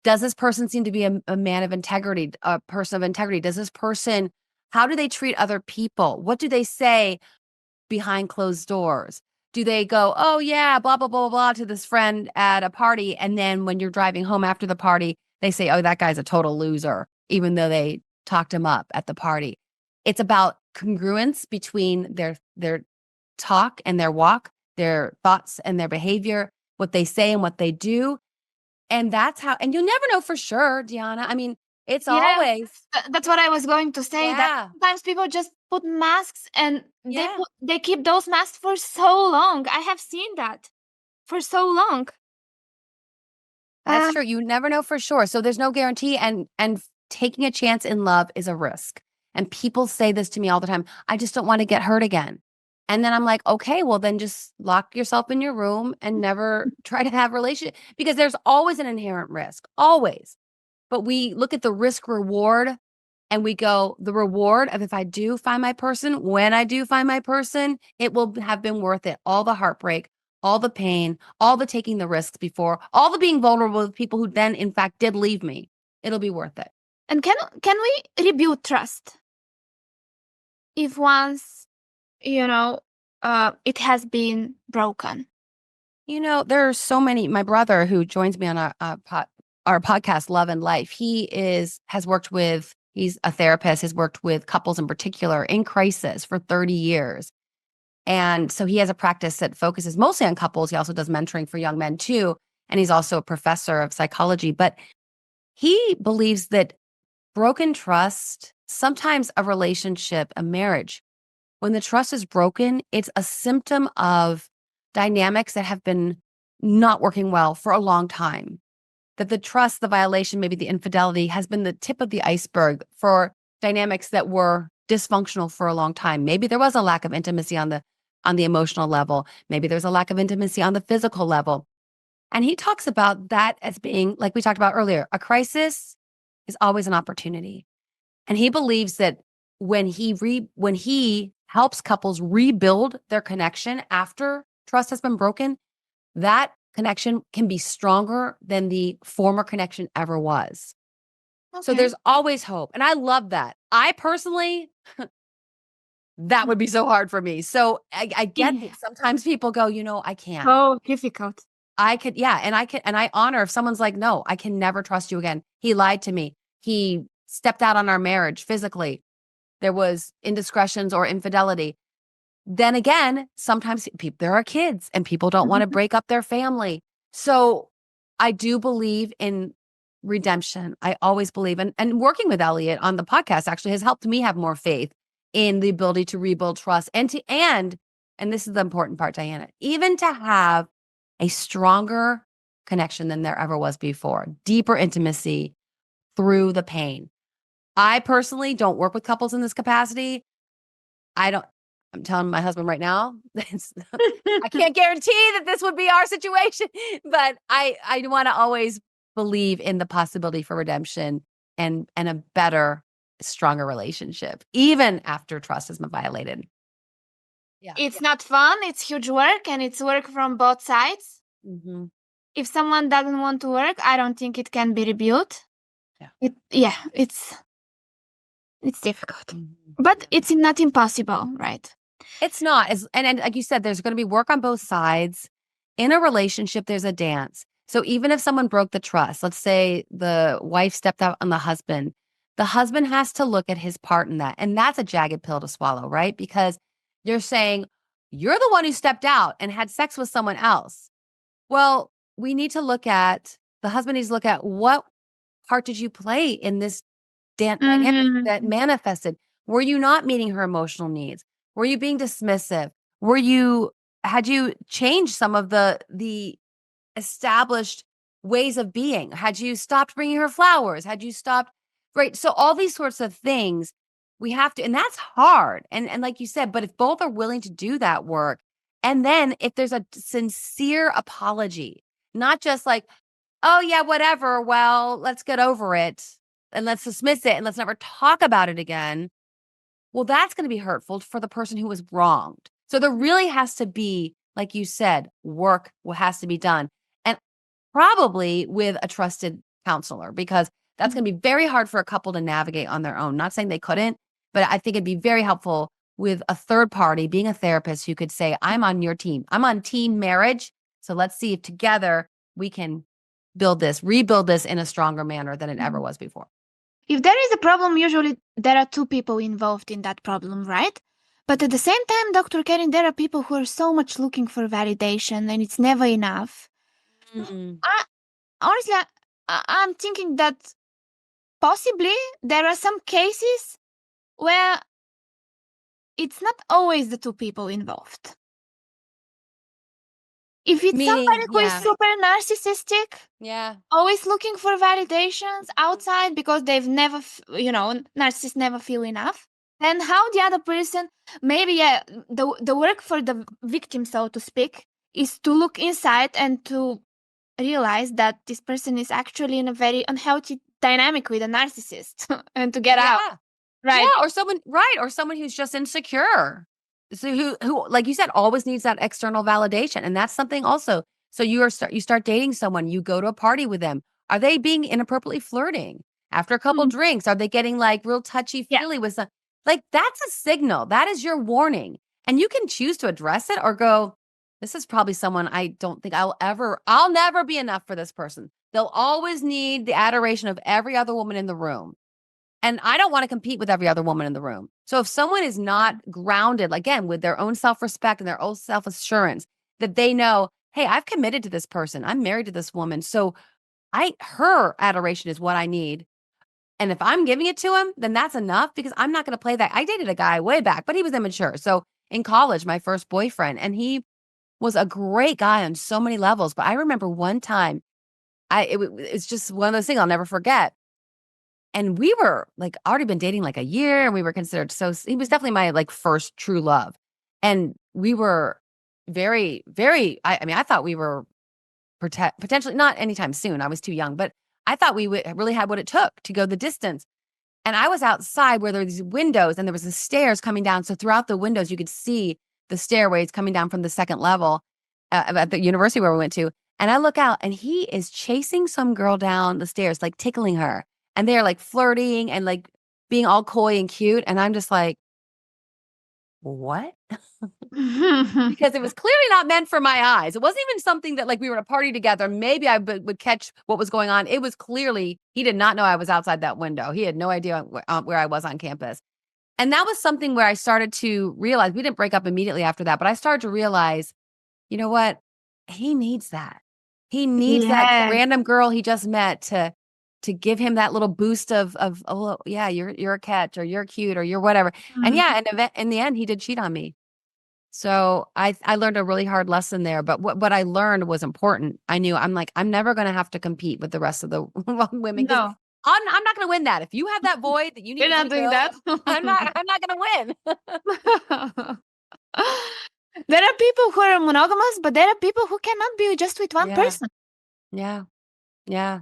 Does this person seem to be a man of integrity, a person of integrity? How do they treat other people? What do they say behind closed doors? Do they go, oh yeah, blah, blah, blah, blah, to this friend at a party? And then when you're driving home after the party, they say, oh, that guy's a total loser, even though they talked him up at the party. It's about congruence between their talk and their walk, their thoughts and their behavior, what they say and what they do. And and you'll never know for sure, Deanna. I mean, it's Yeah, always, that's what I was going to say. That yeah, sometimes people just put masks and yeah. they keep those masks for so long. I have seen that for so long. That's Uh, true. You never know for sure. So there's no guarantee, and taking a chance in love is a risk. And people say this to me all the time. I just don't want to get hurt again. And then I'm like, okay, well then just lock yourself in your room and never try to have relationship, because there's always an inherent risk, always. But we look at the risk reward and we go, the reward of if I do find my person, when I do find my person, it will have been worth it. All the heartbreak, all the pain, all the taking the risks before, all the being vulnerable with people who then in fact did leave me. It'll be worth it. And can we rebuild trust if once, it has been broken? There are so many. My brother, who joins me on our podcast, Love and Life, has worked with. He's a therapist. Has worked with couples in particular in crisis for 30 years, and so he has a practice that focuses mostly on couples. He also does mentoring for young men too, and he's also a professor of psychology. But he believes that broken trust, sometimes a relationship, a marriage, when the trust is broken, it's a symptom of dynamics that have been not working well for a long time. That the trust, the violation, maybe the infidelity has been the tip of the iceberg for dynamics that were dysfunctional for a long time. Maybe there was a lack of intimacy on the emotional level. Maybe there's a lack of intimacy on the physical level. And he talks about that as being, like we talked about earlier, a crisis is always an opportunity. And he believes that when he helps couples rebuild their connection after trust has been broken, that connection can be stronger than the former connection ever was. Okay. So there's always hope. And I love that. I personally, that would be so hard for me. So I get that sometimes people go, I can't. Oh, difficult. I could, yeah. And I honor if someone's like, no, I can never trust you again. He lied to me. He stepped out on our marriage physically. There was indiscretions or infidelity. Then again, sometimes there are kids and people don't want to break up their family. So I do believe in redemption. I always believe and working with Elliot on the podcast actually has helped me have more faith in the ability to rebuild trust and this is the important part, Diana, even to have a stronger connection than there ever was before, deeper intimacy through the pain. I personally don't work with couples in this capacity. I'm telling my husband right now, I can't guarantee that this would be our situation, but I want to always believe in the possibility for redemption and a better, stronger relationship, even after trust has been violated. Yeah. It's not fun. It's huge work, and it's work from both sides. Mm-hmm. If someone doesn't want to work, I don't think it can be rebuilt. Yeah. It's difficult, but it's not impossible, right? It's not. And like you said, there's going to be work on both sides. In a relationship, there's a dance. So even if someone broke the trust, let's say the wife stepped out on the husband has to look at his part in that. And that's a jagged pill to swallow, right? Because you're saying, you're the one who stepped out and had sex with someone else. Well, the husband needs to look at what part did you play in this dynamic that manifested? Were you not meeting her emotional needs? Were you being dismissive? Had you changed some of the established ways of being? Had you stopped bringing her flowers? Had you stopped, right? So all these sorts of things we have to, and that's hard. And like you said, but if both are willing to do that work, and then if there's a sincere apology, not just like, oh yeah, whatever, well, let's get over it and let's dismiss it and let's never talk about it again. Well, that's going to be hurtful for the person who was wronged. So there really has to be, like you said, work has to be done. And probably with a trusted counselor, because that's going to be very hard for a couple to navigate on their own. Not saying they couldn't, but I think it'd be very helpful with a third party, being a therapist who could say, I'm on your team. I'm on team marriage. So let's see if together we can rebuild this in a stronger manner than it ever was before. If there is a problem, usually there are two people involved in that problem, right? But at the same time, Dr. Karin, there are people who are so much looking for validation and it's never enough. Honestly, I'm thinking that possibly there are some cases where it's not always the two people involved. If it's Meaning, somebody who is yeah. super narcissistic, Yeah. always looking for validations outside because they've never, narcissists never feel enough, then how the other person, maybe, yeah, the work for the victim, so to speak, is to look inside and to realize that this person is actually in a very unhealthy dynamic with a narcissist and to get out, Yeah. right? Yeah, or someone who's just insecure. So who like you said always needs that external validation, and that's something also. So you start dating someone, you go to a party with them. Are they being inappropriately flirting? After a couple Mhm. drinks, are they getting like real Yeah. touchy-feely with some like that's a signal. That is your warning. And you can choose to address it or go, this is probably someone I don't think I'll never be enough for this person. They'll always need the adoration of every other woman in the room. And I don't want to compete with every other woman in the room. So if someone is not grounded, again, with their own self respect and their own self assurance, that they know, hey, I've committed to this person. I'm married to this woman. So her adoration is what I need. And if I'm giving it to him, then that's enough because I'm not going to play that. I dated a guy way back, but he was immature. So in college, my first boyfriend, and he was a great guy on so many levels. But I remember one time, it's just one of those things I'll never forget. And we were like already been dating like a year and we were considered he was definitely my like first true love. And we were very, very, I mean, I thought we were potentially not anytime soon. I was too young, but I thought we really had what it took to go the distance. And I was outside where there were these windows and there was the stairs coming down. So throughout the windows, you could see the stairways coming down from the second level at the university where we went to. And I look out and he is chasing some girl down the stairs, like tickling her. And they're like flirting and like being all coy and cute. And I'm just like, what? Because it was clearly not meant for my eyes. It wasn't even something that like we were at a party together. Maybe I would catch what was going on. It was clearly, he did not know I was outside that window. He had no idea where I was on campus. And that was something where I started to realize we didn't break up immediately after that, but I started to realize, you know what? He needs that. He needs that Yes. random girl he just met to give him that little boost of oh yeah, you're a catch or you're cute or you're whatever. And Mhm. yeah, and in the end he did cheat on me. So I learned a really hard lesson there, but what I learned was important. I knew I'm like, I'm never going to have to compete with the rest of the women because No, I'm not going to win that. If you have that void that you need you're to not doing fulfill, that. I'm not going to win. There are people who are monogamous, but there are people who cannot be just with one Yeah. person. Yeah. Yeah.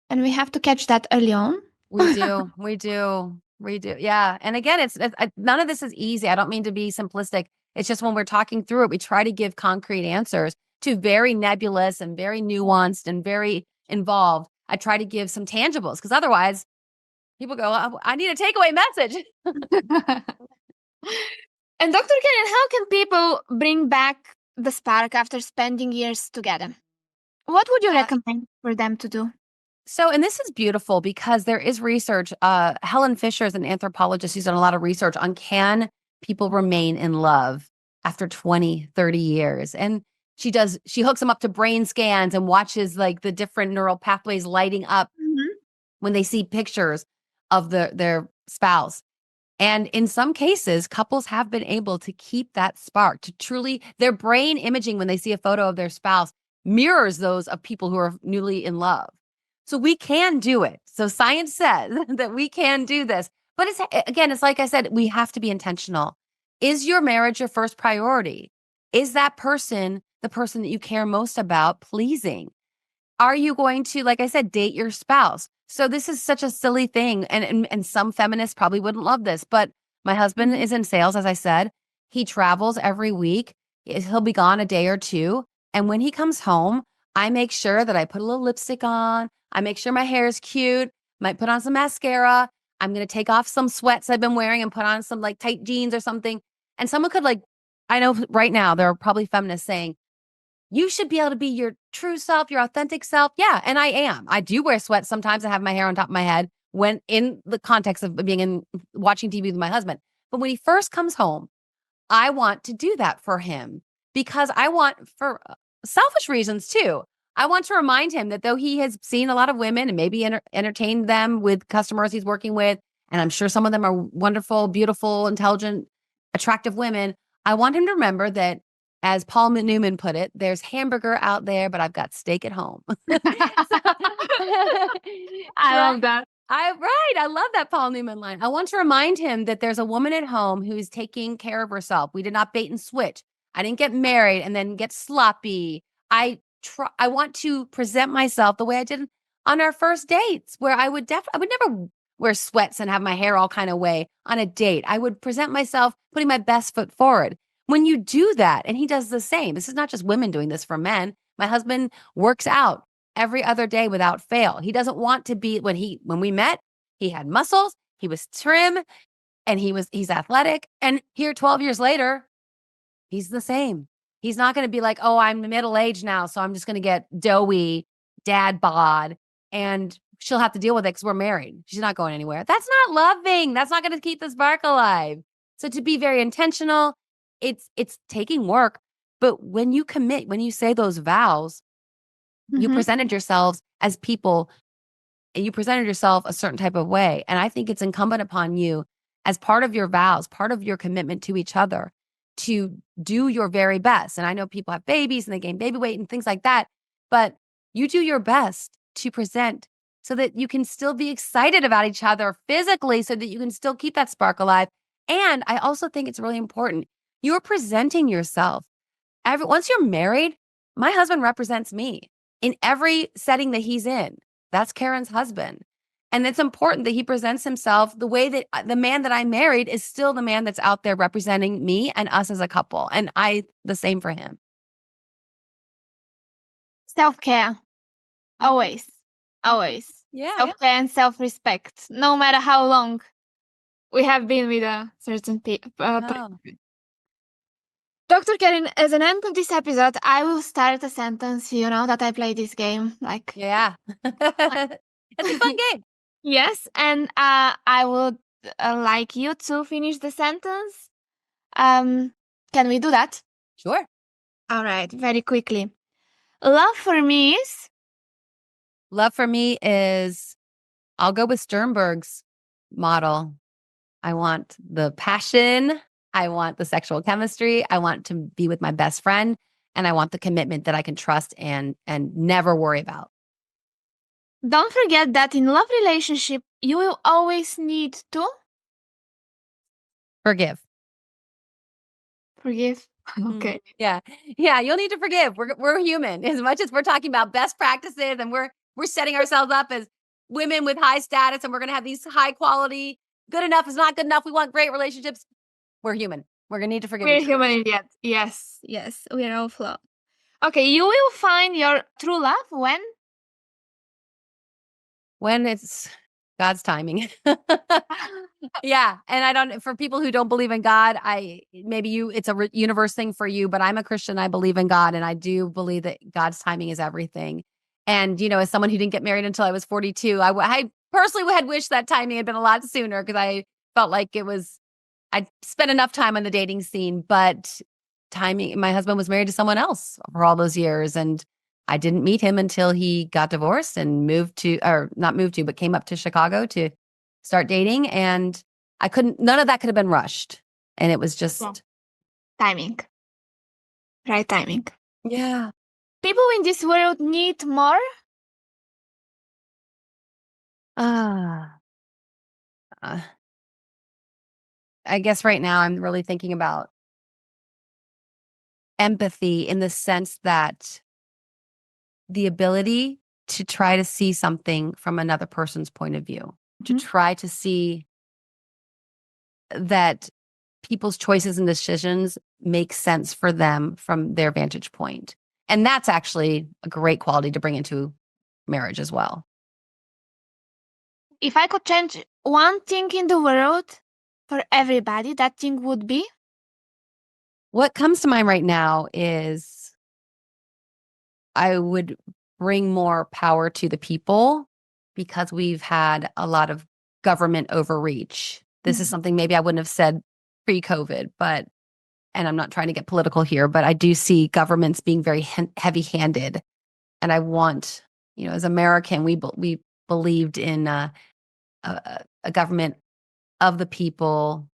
And we have to catch that early on. We do. We do. We do. Yeah. And again, none of this is easy. I don't mean to be simplistic. It's just when we're talking through it, we try to give concrete answers to very nebulous and very nuanced and very involved. I try to give some tangibles because otherwise people go, I need a takeaway message. And Dr. Karen, how can people bring back the spark after spending years together? What would you Yeah. recommend for them to do? So, and this is beautiful because there is research. Helen Fisher is an anthropologist who's done a lot of research on can people remain in love after 20, 30 years. And she hooks them up to brain scans and watches like the different neural pathways lighting up Mhm. when they see pictures of their spouse. And in some cases, couples have been able to keep that spark to truly, their brain imaging when they see a photo of their spouse mirrors those of people who are newly in love. So we can do it. So science says that we can do this. But it's like I said, we have to be intentional. Is your marriage your first priority? Is that person the person that you care most about pleasing? Are you going to, like I said, date your spouse? So this is such a silly thing. And some feminists probably wouldn't love this, but my husband Mhm. is in sales, as I said. He travels every week. He'll be gone a day or two. And when he comes home, I make sure that I put a little lipstick on. I make sure my hair is cute. Might put on some mascara. I'm going to take off some sweats I've been wearing and put on some like tight jeans or something. And someone could like, I know right now there are probably feminists saying, you should be able to be your true self, your authentic self. Yeah, and I am. I do wear sweats sometimes. I have my hair on top of my head when in the context of being in watching TV with my husband. But when he first comes home, I want to do that for him because I want for selfish reasons too. I want to remind him that though he has seen a lot of women and maybe entertained them with customers he's working with, and I'm sure some of them are wonderful, beautiful, intelligent, attractive women. I want him to remember that as Paul Newman put it, there's hamburger out there, but I've got steak at home. I love that. I love that Paul Newman line. I want to remind him that there's a woman at home who's taking care of herself. We did not bait and switch. I didn't get married and then get sloppy. I want to present myself the way I did on our first dates, where I would never wear sweats and have my hair all kind of way on a date. I would present myself putting my best foot forward. When you do that, and he does the same, this is not just women doing this for men. My husband works out every other day without fail. He doesn't want to be, when we met, he had muscles, he was trim, and he's athletic. And here 12 years later, he's the same. He's not going to be like, oh, I'm middle-aged now, so I'm just going to get doughy, dad bod, and she'll have to deal with it because we're married. She's not going anywhere. That's not loving. That's not going to keep the spark alive. So to be very intentional, it's taking work. But when you commit, when you say those vows, you presented yourselves as people and you presented yourself a certain type of way. And I think it's incumbent upon you, as part of your vows, part of your commitment to each other, to do your very best. And I know people have babies and they gain baby weight and things like that, but you do your best to present so that you can still be excited about each other physically, so that you can still keep that spark alive. And I also think it's really important. You're presenting yourself. Once you're married, my husband represents me in every setting that he's in. That's Karin's husband. And it's important that he presents himself the way that the man that I married is still the man that's out there representing me and us as a couple. And the same for him. Self-care. Always. Yeah. Self-care and self-respect. No matter how long we have been with a certain person. Dr. Karin, as an end of this episode, I will start a sentence, that I play this game. Yeah. It's a fun game. Yes, and I would like you to finish the sentence. Can we do that? Sure. All right, very quickly. Love for me is, I'll go with Sternberg's model. I want the passion. I want the sexual chemistry. I want to be with my best friend. And I want the commitment that I can trust and never worry about. Don't forget that in love relationship, you will always need to forgive. Okay. Yeah. You'll need to forgive. We're human. As much as we're talking about best practices and we're setting ourselves up as women with high status and we're going to have these high quality, good enough is not good enough. We want great relationships. We're human. We're going to need to forgive. We're human in the end. Yes. We're all flawed. Okay. You will find your true love when? When it's God's timing. Yeah. And for people who don't believe in God, it's a universe thing for you, but I'm a Christian. I believe in God. And I do believe that God's timing is everything. And, as someone who didn't get married until I was 42, I personally had wished that timing had been a lot sooner, because I felt like I'd spent enough time on the dating scene, but timing, my husband was married to someone else for all those years. And I didn't meet him until he got divorced and came up to Chicago to start dating. And none of that could have been rushed. And it was just timing. Right timing. Yeah. People in this world need more. I guess right now I'm really thinking about empathy, in the sense that the ability to try to see something from another person's point of view, to try to see that people's choices and decisions make sense for them from their vantage point. And that's actually a great quality to bring into marriage as well. If I could change one thing in the world for everybody, that thing would be? What comes to mind right now is I would bring more power to the people, because we've had a lot of government overreach. This is something maybe I wouldn't have said pre-COVID, and I'm not trying to get political here, but I do see governments being very heavy-handed. And I want, as American, we believed in a government of the people,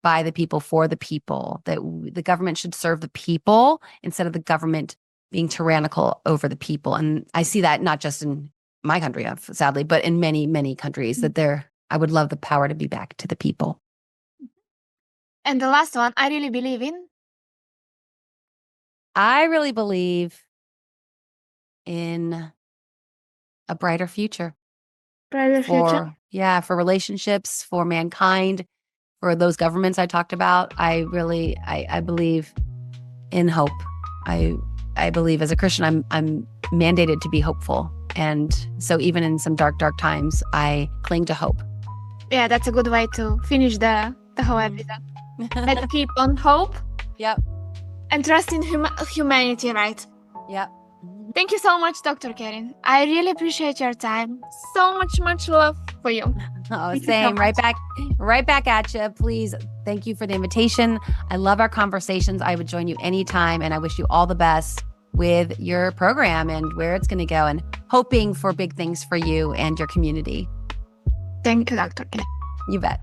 by the people, for the people, that the government should serve the people instead of the government being tyrannical over the people. And I see that not just in my country, sadly, but in many, many countries that I would love the power to be back to the people. And the last one, I really believe in. I really believe in a brighter future. Brighter future. For relationships, for mankind, for those governments I talked about. I believe in hope. I believe as a Christian, I'm mandated to be hopeful. And so even in some dark times, I cling to hope. Yeah, that's a good way to finish the whole episode. Let's keep on hope. Yep. And trust in humanity, right? Yep. Thank you so much, Dr. Karin. I really appreciate your time. So much love for you. Oh, same. Right back at you. Please. Thank you for the invitation. I love our conversations. I would join you anytime, and I wish you all the best with your program and where it's going to go, and hoping for big things for you and your community. Thank you, Dr. Karin. You bet.